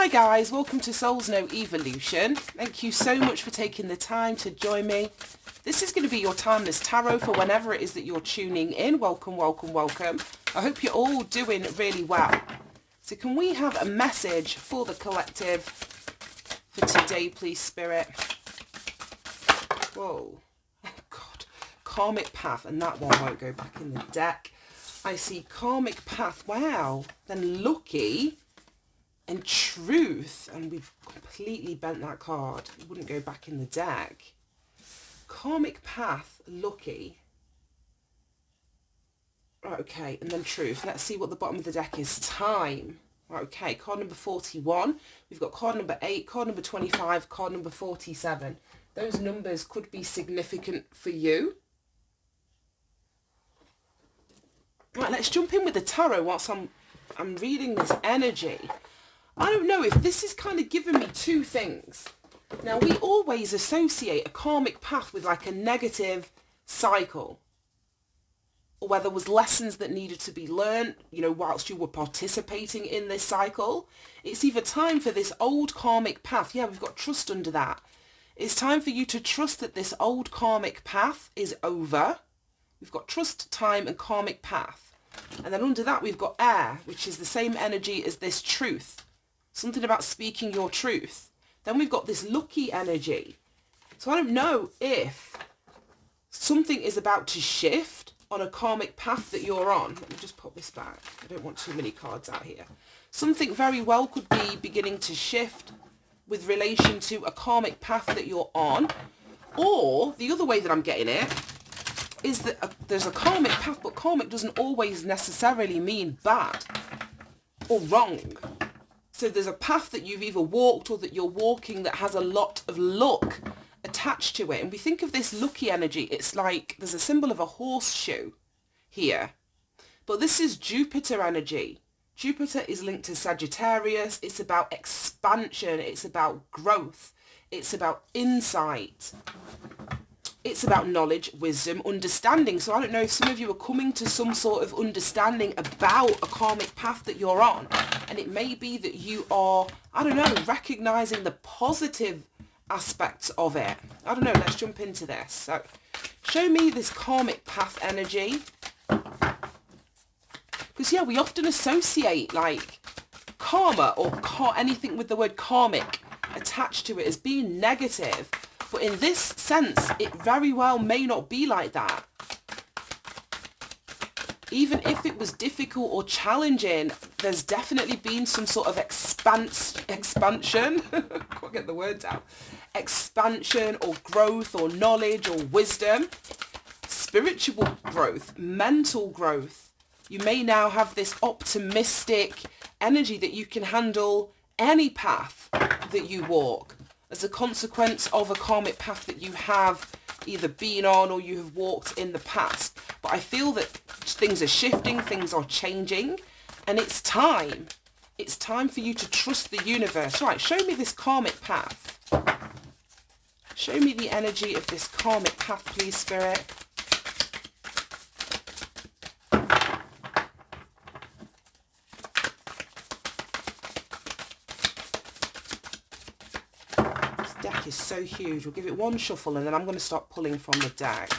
Hi guys, welcome to Souls Know Evolution. Thank you so much for taking the time to join me. This is going to be your timeless tarot for whenever it is that you're tuning in. Welcome, welcome, welcome. I hope you're all doing really well. So can we have a message for the collective for today, please, Spirit? Whoa. Oh God. Karmic path, and that one won't go back in the deck. I see karmic path. Wow. Then lucky and truth. And we've completely bent that card. It wouldn't go back in the deck. Karmic path, lucky. Right, okay. And then truth. Let's see what the bottom of the deck is. Time. Right, okay. Card number 41. We've got card number 8, card number 25, card number 47. Those numbers could be significant for you. Right, let's jump in with the tarot whilst I'm reading this energy. I don't know if this is kind of giving me two things. Now, we always associate a karmic path with like a negative cycle, or where there was lessons that needed to be learned, you know, whilst you were participating in this cycle. It's either time for this old karmic path. Yeah, we've got trust under that. It's time for you to trust that this old karmic path is over. We've got trust, time, and karmic path. And then under that, we've got air, which is the same energy as this truth. Something about speaking your truth. Then we've got this lucky energy. So I don't know if something is about to shift on a karmic path that you're on. Let me just pop this back. I don't want too many cards out here. Something very well could be beginning to shift with relation to a karmic path that you're on. Or the other way that I'm getting it is that there's a karmic path, but karmic doesn't always necessarily mean bad or wrong. So there's a path that you've either walked or that you're walking that has a lot of luck attached to it. And we think of this lucky energy, it's like there's a symbol of a horseshoe here. But this is Jupiter energy. Jupiter is linked to Sagittarius. It's about expansion. It's about growth. It's about insight. It's about knowledge, wisdom, understanding. So I don't know if some of you are coming to some sort of understanding about a karmic path that you're on. And it may be that you are, I don't know, recognizing the positive aspects of it. I don't know, let's jump into this. So show me this karmic path energy. Because yeah, we often associate like karma or anything with the word karmic attached to it as being negative. But in this sense, it very well may not be like that. Even if it was difficult or challenging, there's definitely been some sort of expansion. Can't get the words out. Expansion or growth or knowledge or wisdom. Spiritual growth, mental growth. You may now have this optimistic energy that you can handle any path that you walk as a consequence of a karmic path that you have either been on or you have walked in the past. But I feel that things are shifting, things are changing, and it's time. It's time for you to trust the universe. Right, show me this karmic path. Show me the energy of this karmic path, please, Spirit. Deck is so huge. We'll give it one shuffle and then I'm going to start pulling from the deck.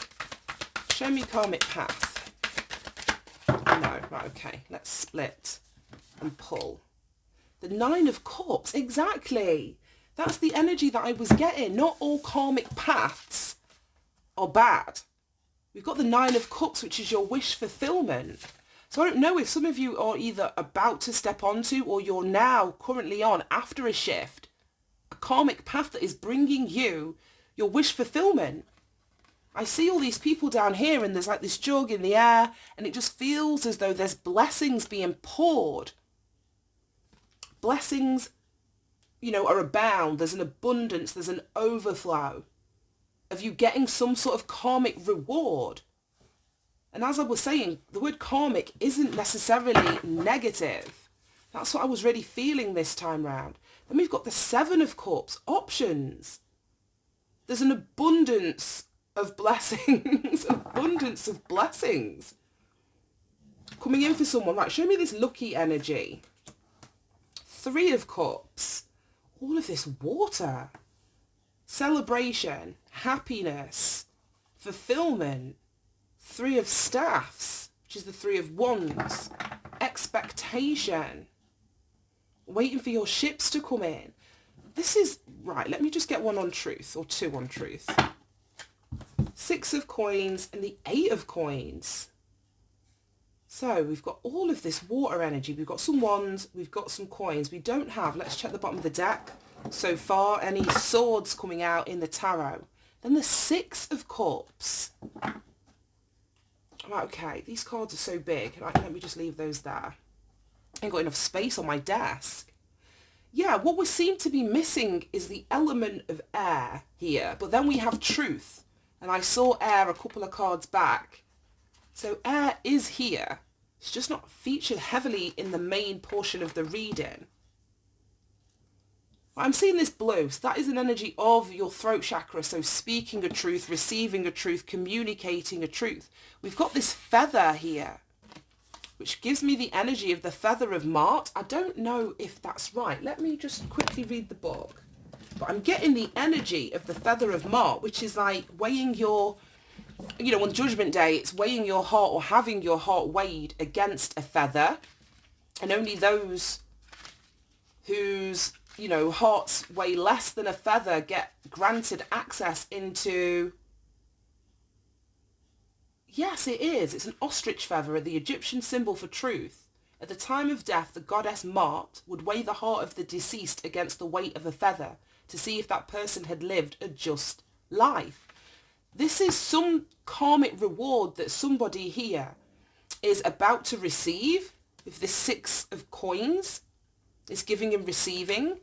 Show me karmic path. No, right, okay. Let's split and pull. The 9 of Cups, exactly. That's the energy that I was getting. Not all karmic paths are bad. We've got the 9 of Cups, which is your wish fulfillment. So I don't know if some of you are either about to step onto or you're now currently on after a shift. A karmic path that is bringing you your wish fulfillment. I see all these people down here and there's like this jug in the air and it just feels as though there's blessings being poured. Blessings, you know, are abound. There's an abundance, there's an overflow of you getting some sort of karmic reward. And as I was saying, the word karmic isn't necessarily negative. That's what I was really feeling this time round. Then we've got the 7 of Cups, options. There's an abundance of blessings, an abundance of blessings coming in for someone. Right, show me this lucky energy. Three of Cups. All of this water. Celebration, happiness, fulfillment. Three of Staffs, which is the Three of Wands. Expectation. Waiting for your ships to come in. This is, right, let me just get one on truth, or two on truth. Six of Coins and the Eight of Coins. So we've got all of this water energy. We've got some wands, we've got some coins. We don't have, let's check the bottom of the deck so far, any swords coming out in the tarot. Then the Six of Cups. Right, okay, these cards are so big. Right, let me just leave those there. I ain't got enough space on my desk. Yeah, what we seem to be missing is the element of air here. But then we have truth. And I saw air a couple of cards back. So air is here. It's just not featured heavily in the main portion of the reading. I'm seeing this blue. So that is an energy of your throat chakra. So speaking a truth, receiving a truth, communicating a truth. We've got this feather here, which gives me the energy of the feather of Mart. I don't know if that's right. Let me just quickly read the book. But I'm getting the energy of the feather of Mart, which is like weighing your, you know, on Judgment Day, it's weighing your heart or having your heart weighed against a feather. And only those whose, you know, hearts weigh less than a feather get granted access into... Yes, it is. It's an ostrich feather, the Egyptian symbol for truth. At the time of death, the goddess Mart would weigh the heart of the deceased against the weight of a feather to see if that person had lived a just life. This is some karmic reward that somebody here is about to receive with this Six of Coins. It's giving and receiving,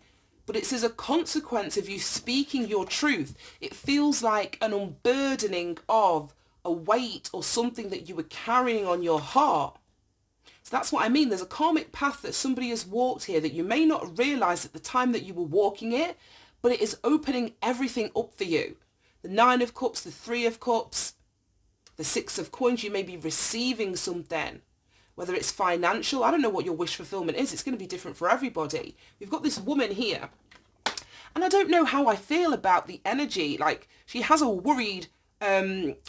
but it's as a consequence of you speaking your truth. It feels like an unburdening of a weight or something that you were carrying on your heart. So that's what I mean. There's a karmic path that somebody has walked here that you may not realize at the time that you were walking it, but it is opening everything up for you. The Nine of Cups, the Three of Cups, the Six of Coins, you may be receiving something, whether it's financial. I don't know what your wish fulfillment is. It's going to be different for everybody. We've got this woman here, and I don't know how I feel about the energy. Like, she has a worried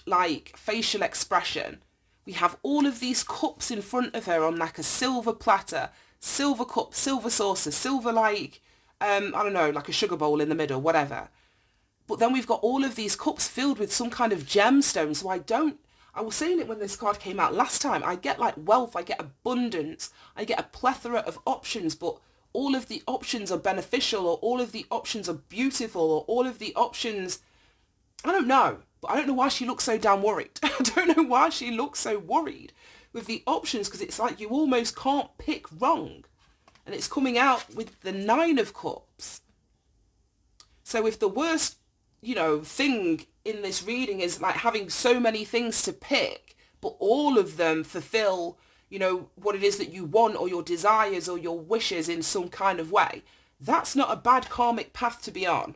like facial expression. We have all of these cups in front of her on like a silver platter, silver cup, silver saucer, silver like I don't know, like a sugar bowl in the middle, whatever. But then we've got all of these cups filled with some kind of gemstone. So I was saying it when this card came out last time, I get like wealth, I get abundance, I get a plethora of options, but all of the options are beneficial, or all of the options are beautiful, or all of the options, I don't know. But I don't know why she looks so damn worried. I don't know why she looks so worried with the options, because it's like you almost can't pick wrong. And it's coming out with the Nine of Cups. So if the worst, you know, thing in this reading is like having so many things to pick, but all of them fulfill, you know, what it is that you want, or your desires or your wishes in some kind of way, that's not a bad karmic path to be on.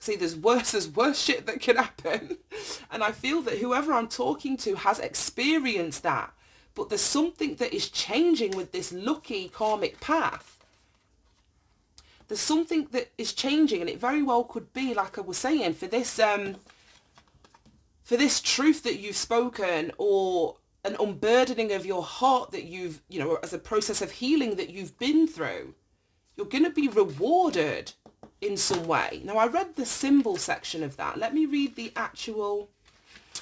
See, there's worse shit that can happen. And I feel that whoever I'm talking to has experienced that. But there's something that is changing with this lucky karmic path. There's something that is changing, and it very well could be, like I was saying, for this truth that you've spoken, or an unburdening of your heart that you've, you know, as a process of healing that you've been through. You're going to be rewarded in some way. Now, I read the symbol section of that. Let me read the actual...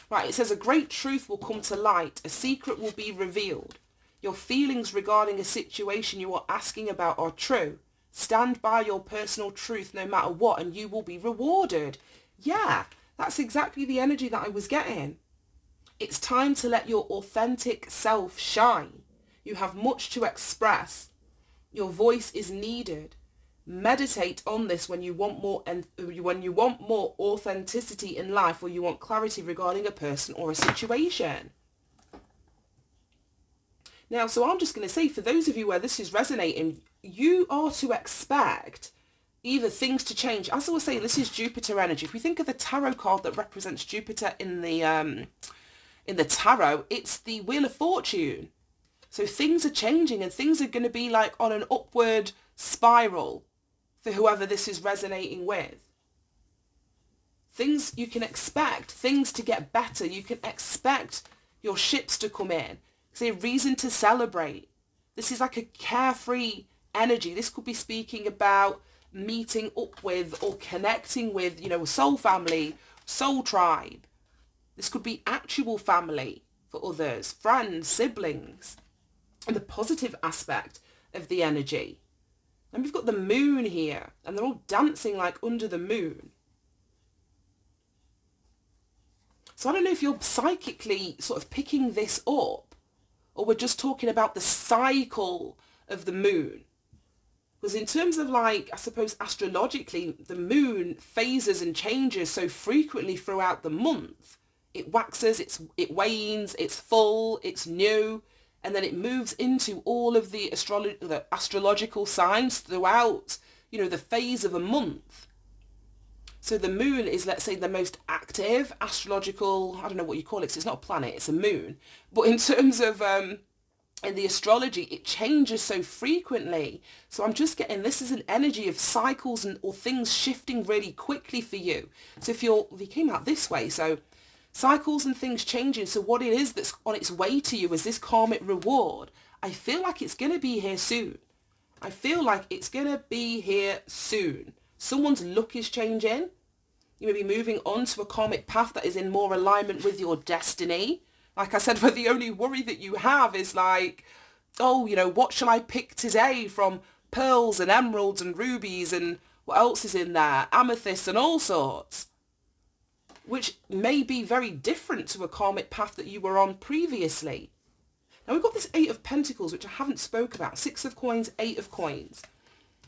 Right, it says, a great truth will come to light. A secret will be revealed. Your feelings regarding a situation you are asking about are true. Stand by your personal truth no matter what, and you will be rewarded. Yeah, that's exactly the energy that I was getting. It's time to let your authentic self shine. You have much to express. Your voice is needed. Meditate on this when you want more, and when you want more authenticity in life, or you want clarity regarding a person or a situation. Now, so I'm just going to say, for those of you where this is resonating, you are to expect either things to change. As I was saying, this is Jupiter energy. If we think of the tarot card that represents Jupiter in the tarot, it's the Wheel of Fortune. So things are changing, and things are going to be like on an upward spiral for whoever this is resonating with. Things you can expect, things to get better. You can expect your ships to come in. It's a reason to celebrate. This is like a carefree energy. This could be speaking about meeting up with or connecting with, a soul family, soul tribe. This could be actual family for others, friends, siblings. And the positive aspect of the energy. And we've got the moon here, and they're all dancing like under the moon. So I don't know if you're psychically sort of picking this up, or we're just talking about the cycle of the moon. Because in terms of I suppose astrologically, the moon phases and changes so frequently throughout the month. It waxes, it wanes, it's full, it's new, and then it moves into all of the astrological signs throughout, the phase of a month. So the moon is, let's say, the most active astrological, I don't know what you call it, 'cause it's not a planet, it's a moon. But in terms of, in the astrology, it changes so frequently. So I'm just getting, this is an energy of cycles or things shifting really quickly for you. So if you came out this way, so cycles and things changing. So what it is that's on its way to you is this karmic reward. I feel like it's going to be here soon. I feel like it's going to be here soon. Someone's luck is changing. You may be moving on to a karmic path that is in more alignment with your destiny. Like I said, but the only worry that you have is what shall I pick today from pearls and emeralds and rubies and what else is in there? Amethysts and all sorts. Which may be very different to a karmic path that you were on previously. Now we've got this 8 of Pentacles, which I haven't spoke about. 6 of Coins, 8 of Coins.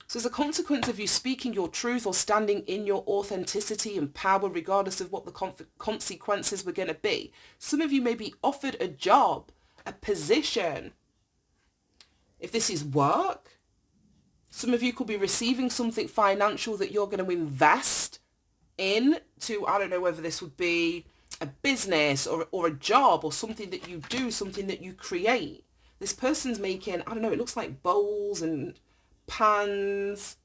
So as a consequence of you speaking your truth or standing in your authenticity and power, regardless of what the consequences were going to be, some of you may be offered a job, a position. If this is work, some of you could be receiving something financial that you're going to invest into. I don't know whether this would be a business or a job or something that you do, something that you create. This person's making, I don't know, it looks like bowls and pans.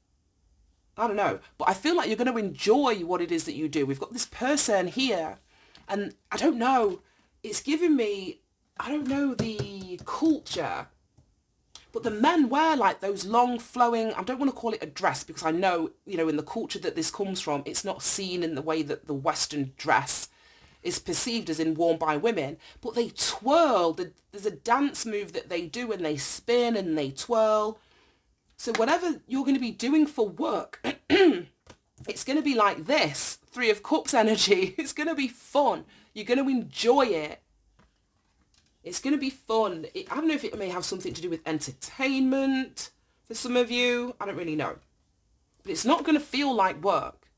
I don't know. But I feel like you're going to enjoy what it is that you do. We've got this person here and I don't know, it's giving me, I don't know, the culture. But the men wear like those long flowing, I don't want to call it a dress because I know, in the culture that this comes from, it's not seen in the way that the Western dress is perceived as in worn by women. But they twirl. There's a dance move that they do and they spin and they twirl. So whatever you're going to be doing for work, it's going to be like this. 3 of Cups energy. It's going to be fun. You're going to enjoy it. It's going to be fun. I don't know if it may have something to do with entertainment for some of you. I don't really know. But it's not going to feel like work.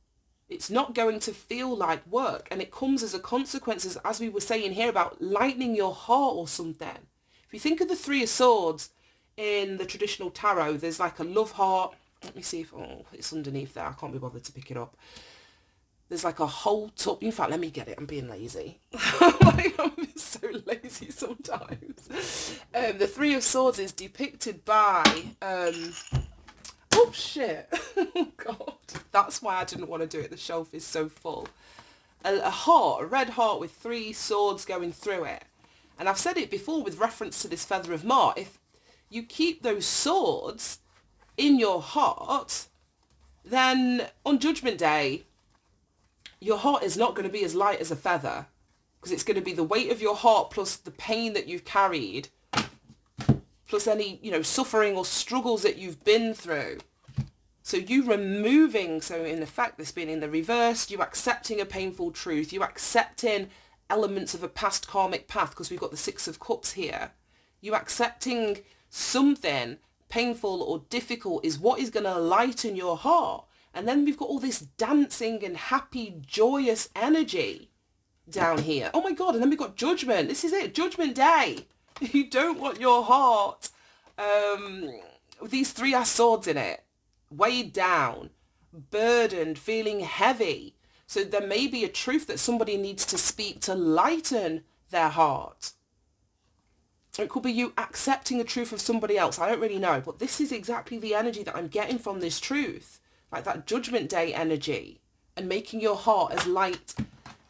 It's not going to feel like work. And it comes as a consequence, as we were saying here, about lightening your heart or something. If you think of the 3 of Swords in the traditional tarot, there's like a love heart. Let me see if, it's underneath there. I can't be bothered to pick it up. There's like a whole tub. In fact, let me get it. I'm being lazy. I'm so lazy sometimes. The 3 of Swords is depicted by, oh shit. Oh God. That's why I didn't want to do it. The shelf is so full. A heart, a red heart with 3 swords going through it. And I've said it before with reference to this feather of Mars. If you keep those swords in your heart, then on Judgment Day, your heart is not going to be as light as a feather, because it's going to be the weight of your heart plus the pain that you've carried, plus any, suffering or struggles that you've been through. So you removing, so in effect, this being in the reverse, you accepting a painful truth, you accepting elements of a past karmic path, because we've got the 6 of Cups here. You accepting something painful or difficult is what is going to lighten your heart. And then we've got all this dancing and happy, joyous energy down here. Oh my God. And then we've got Judgment. This is it. Judgment Day. You don't want your heart, these 3 swords in it, weighed down, burdened, feeling heavy. So there may be a truth that somebody needs to speak to lighten their heart. It could be you accepting the truth of somebody else. I don't really know. But this is exactly the energy that I'm getting from this truth. Like that Judgment Day energy. And making your heart as light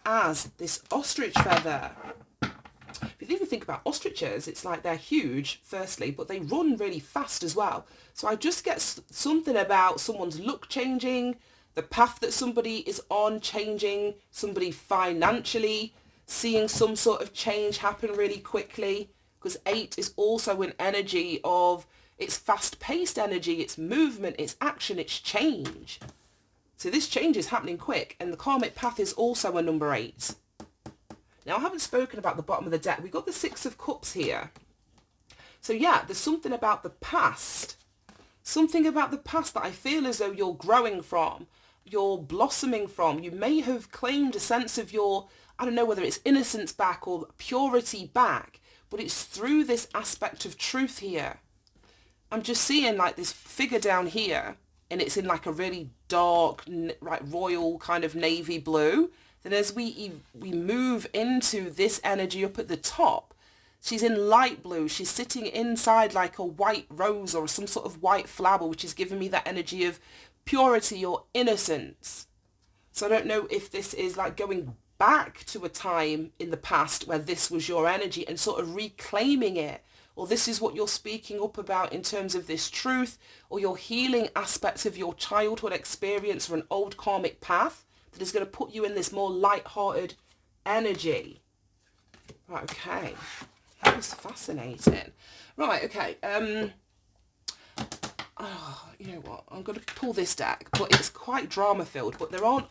as this ostrich feather. If you even think about ostriches, it's like they're huge, firstly, but they run really fast as well. So I just get something about someone's look changing, the path that somebody is on changing, somebody financially seeing some sort of change happen really quickly. Because 8 is also an energy of, it's fast-paced energy, it's movement, it's action, it's change. So this change is happening quick, and the karmic path is also a number 8. Now, I haven't spoken about the bottom of the deck. We've got the 6 of Cups here. So yeah, there's something about the past. Something about the past that I feel as though you're growing from, you're blossoming from. You may have claimed a sense of your, I don't know whether it's innocence back or purity back, but it's through this aspect of truth here. I'm just seeing like this figure down here, and it's in like a really dark, like royal kind of navy blue. Then as we move into this energy up at the top, she's in light blue. She's sitting inside like a white rose or some sort of white flower, which is giving me that energy of purity or innocence. So I don't know if this is like going back to a time in the past where this was your energy and sort of reclaiming it, or this is what you're speaking up about in terms of this truth, or your healing aspects of your childhood experience or an old karmic path that is going to put you in this more light-hearted energy. Right, okay. That was fascinating. Right, okay. You know what? I'm going to pull this deck, but it's quite drama-filled, but there aren't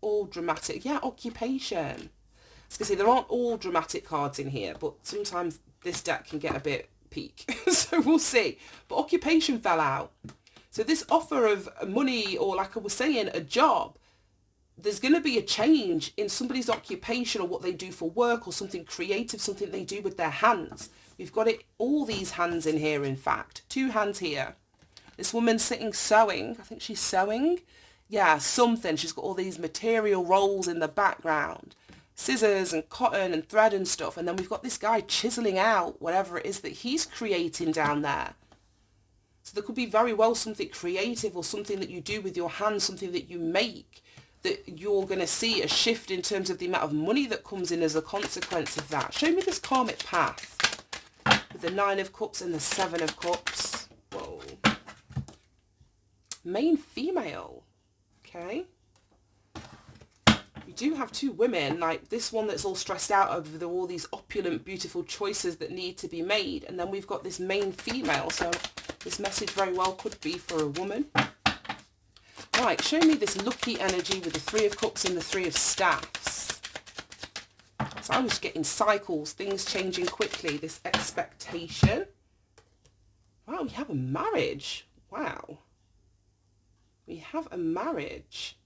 all dramatic. Yeah, occupation. I was going to say, there aren't all dramatic cards in here, but sometimes this deck can get a bit peak. So we'll see. But occupation fell out. So this offer of money, or like I was saying, a job, there's going to be a change in somebody's occupation or what they do for work, or something creative, something they do with their hands. We've got it, all these hands in here, in fact. 2 hands here. This woman sitting sewing. I think she's sewing. Yeah, something. She's got all these material rolls in the background. Scissors and cotton and thread and stuff. And then we've got this guy chiseling out whatever it is that he's creating down there. So there could be very well something creative or something that you do with your hands, something that you make, that you're going to see a shift in terms of the amount of money that comes in as a consequence of that. Show me this karmic path with the 9 of Cups and the 7 of Cups. Whoa. Main female. Okay. We do have 2 women, like this one that's all stressed out over all these opulent, beautiful choices that need to be made. And then we've got this main female. So this message very well could be for a woman. Right, show me this lucky energy with the 3 of Cups and the 3 of Staffs. So I was getting cycles, things changing quickly, this expectation. Wow, we have a marriage. Wow. We have a marriage.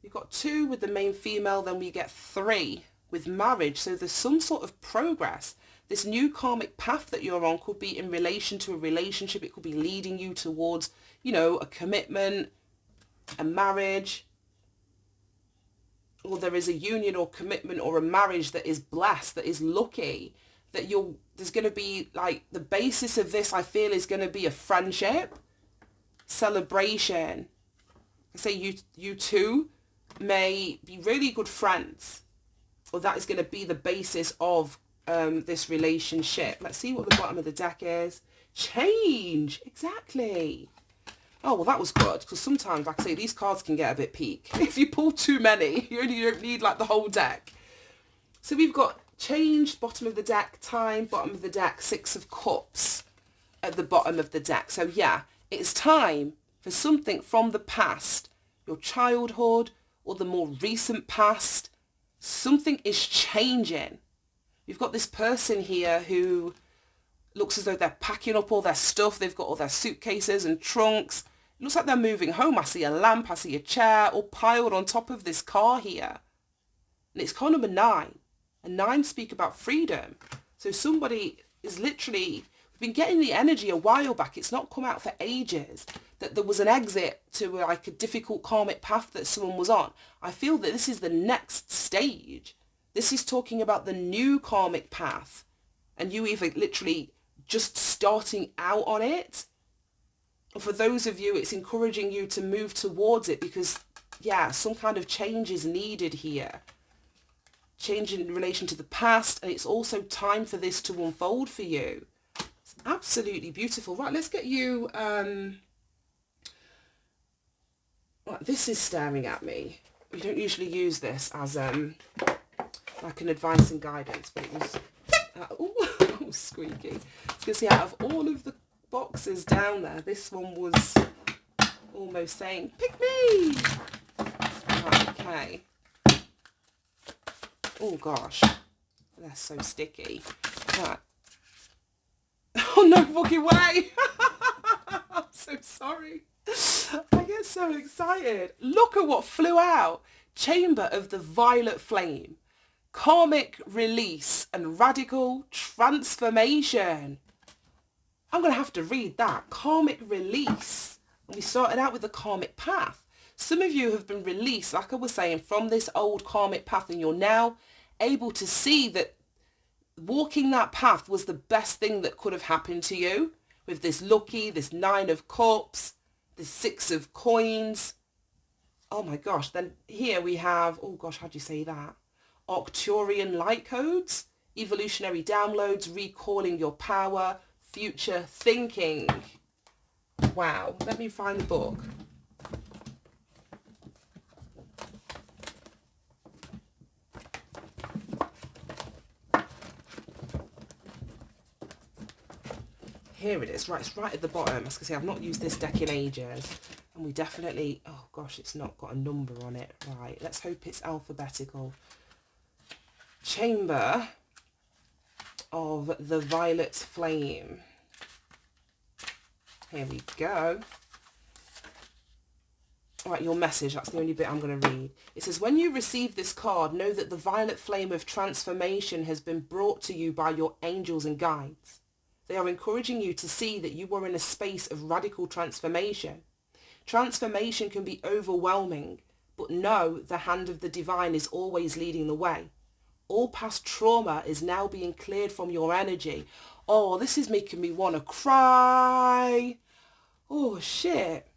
We've got 2 with the main female, then we get 3 with marriage. So there's some sort of progress. This new karmic path that you're on could be in relation to a relationship. It could be leading you towards, you know, a commitment, a marriage, or there is a union or commitment or a marriage that is blessed, that is lucky, that there's going to be like the basis of this, I feel, is going to be a friendship, celebration. I say you two may be really good friends, or that is going to be the basis of this relationship. Let's see what the bottom of the deck is. Change. Exactly. Oh, well, that was good, because sometimes, like I say, these cards can get a bit peak. If you pull too many, you don't need, like, the whole deck. So we've got change, bottom of the deck, time, bottom of the deck, 6 of Cups at the bottom of the deck. So, yeah, it's time for something from the past, your childhood, or the more recent past. Something is changing. We've got this person here who looks as though they're packing up all their stuff. They've got all their suitcases and trunks. It looks like they're moving home. I see a lamp, I see a chair, all piled on top of this car here. And it's car number 9. And 9 speak about freedom. So somebody is literally, we've been getting the energy a while back. It's not come out for ages. That there was an exit to like a difficult karmic path that someone was on. I feel that this is the next stage. This is talking about the new karmic path. And you either literally just starting out on it. For those of you, it's encouraging you to move towards it because, yeah, some kind of change is needed here. Change in relation to the past, and it's also time for this to unfold for you. It's absolutely beautiful. Right, let's get you... Right, this is staring at me. We don't usually use this as like an advice and guidance, but it was... oh, squeaky. I was going to say, out of all of the boxes down there, this one was almost saying, pick me! Right, okay. Oh gosh, they're so sticky. Right. Oh, no fucking way! I'm so sorry. I get so excited. Look at what flew out. Chamber of the Violet Flame. Karmic release and radical transformation. I'm going to have to read that. Karmic release. And we started out with the karmic path. Some of you have been released, like I was saying, from this old karmic path, and you're now able to see that walking that path was the best thing that could have happened to you, with this lucky, this 9 of cups, this 6 of coins. Oh my gosh. Then here we have, oh gosh, how do you say that? Arcturian light codes, evolutionary downloads, recalling your power, future thinking. Wow. Let me find the book. Here it is. Right, it's right at the bottom. As I can see, I've not used this deck in ages. And we definitely... oh, gosh, it's not got a number on it. Right, let's hope it's alphabetical. Chamber of the Violet Flame. Here we go. All right, your message. That's the only bit I'm going to read. It says, when you receive this card, know that the violet flame of transformation has been brought to you by your angels and guides. They are encouraging you to see that you are in a space of radical transformation. Transformation can be overwhelming, but know the hand of the divine is always leading the way. All past trauma is now being cleared from your energy. Oh, this is making me want to cry. Oh, shit.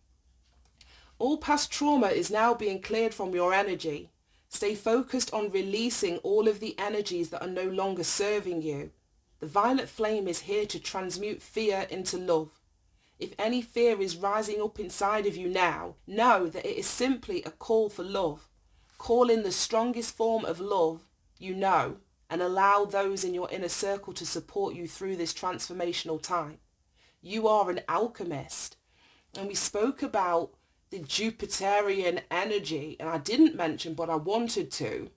All past trauma is now being cleared from your energy. Stay focused on releasing all of the energies that are no longer serving you. The violet flame is here to transmute fear into love. If any fear is rising up inside of you now, know that it is simply a call for love. Call in the strongest form of love you know and allow those in your inner circle to support you through this transformational time. You are an alchemist. And we spoke about the Jupiterian energy, and I didn't mention, but I wanted to,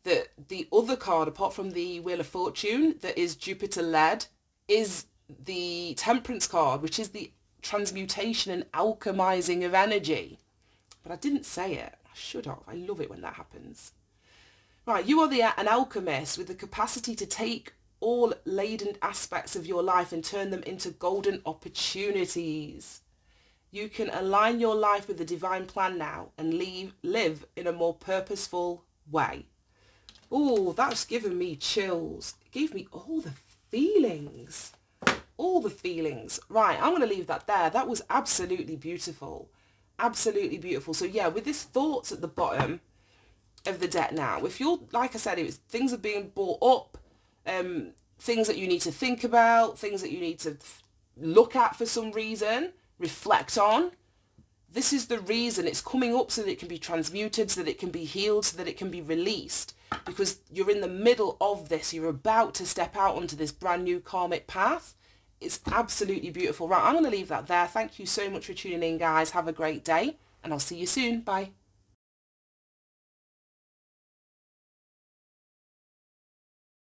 that the other card, apart from the Wheel of Fortune, that is Jupiter-led, is the Temperance card, which is the transmutation and alchemizing of energy. But I didn't say it. I should have. I love it when that happens. Right, you are an alchemist with the capacity to take all laden aspects of your life and turn them into golden opportunities. You can align your life with the divine plan now and live in a more purposeful way. Oh, that's given me chills. It gave me all the feelings. All the feelings. Right, I'm going to leave that there. That was absolutely beautiful. Absolutely beautiful. So yeah, with this thoughts at the bottom of the deck now, if you're, like I said, things are being brought up, things that you need to think about, things that you need to look at for some reason, reflect on. This is the reason it's coming up, so that it can be transmuted, so that it can be healed, so that it can be released. Because you're in the middle of this. You're about to step out onto this brand new karmic path. It's absolutely beautiful. Right, I'm going to leave that there. Thank you so much for tuning in, guys. Have a great day, and I'll see you soon. Bye.